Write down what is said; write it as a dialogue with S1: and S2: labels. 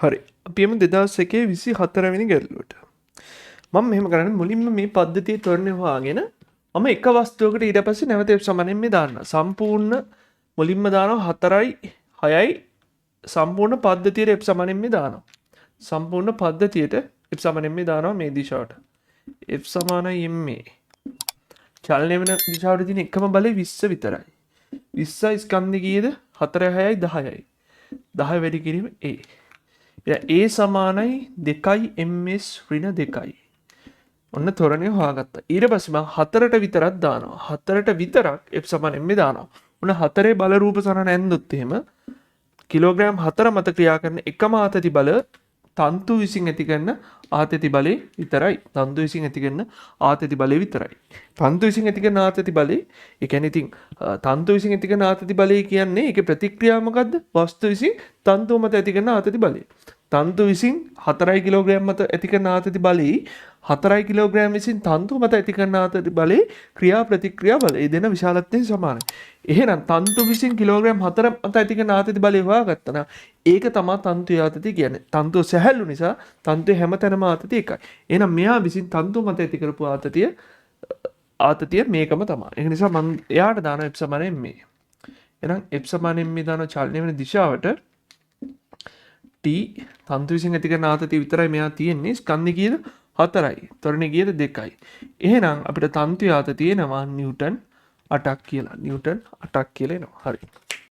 S1: හරි. අපි එමු 2001 වෙනි ගැටලුවට. මම මෙහෙම කරන්නේ මුලින්ම මේ පද්ධතිය තොරණේ හොයාගෙන මම එක වස්තුවකට ඊට පස්සේ නැවත f සමානෙන් මේ දාන්නවා. සම්පූර්ණ මුලින්ම දානවා 4යි 6යි සම්පූර්ණ පද්ධතියට f සමානෙන් මේ දානවා. සම්පූර්ණ පද්ධතියට f සමානෙන් මේ දානවා මේ දිශාවට. f සමානයි ma. චලනය වෙන දිශාවට තියෙන එකම බලය 20 විතරයි. 20 ස්කන්ධය කීයද? 4 6යි 10යි. 10 වැඩි කිරීම a. A සමානයි 2යි ms ඍණ 2යි. ඔන්න තොරණේ හොයාගත්තා. ඊට පස්සේ මම 4ට විතරක් දානවා. 4ට විතරක් f සමාන m දානවා. ඔන්න 4 බල රූප සරණ ඇන්දොත් එහෙම කිලෝග්‍රෑම් 4 මත ක්‍රියා කරන එකම ආතති බල තන්තු විසින් ඇති කරන ආතති බලය විතරයි. තන්තු විසින් ඇති කරන ආතති බලය විතරයි. තන්තු විසින් ඇති කරන ආතති බලය, ඒ කියන්නේ ඉතින් තන්තු විසින් ඇති කරන ආතති බලය කියන්නේ ඒකේ ප්‍රතික්‍රියාව මොකද්ද? වස්තු විසින් තන්තුව මත ඇති කරන ආතති බලය. තන්තු විසින් 4 කිලෝග්‍රෑම් මත ඇති කරන ආතති බලය 4 කිලෝග්‍රෑම් විසින් තන්තු මත ඇති කරන ආතති බලය ක්‍රියා ප්‍රතික්‍රියා බලය දෙන විශාලත්වයෙන් සමානයි. එහෙනම් තන්තු විසින් කිලෝග්‍රෑම් 4 මත ඇති කරන ආතති බලය හොයාගත්තා නම් ඒක තමයි තන්තු ආතති කියන්නේ. තන්තුව සැහැල්ලු නිසා තන්තුවේ හැමතැනම ආතති එකයි. එහෙනම් මෙයා විසින් තන්තු මත ඇති කරපු ආතතිය මේකම තමයි. ඒ නිසා මම එයාට දාන f සමානයි මේ. එහෙනම් f සමානයි මේ දාන චලනය වෙන දිශාවට t තන්තු විසින් ඇති කරන ආතතිය විතරයි මෙයා තියෙන්නේ. ස්කන්ධය කීයද? 4යි. ත්වරණය කීයද? 2යි. එහෙනම් අපිට තන්තු ආතතිය එනවා නිව්ටන් 8ක් කියලා. නිව්ටන් 8ක් කියලා එනවා. හරි.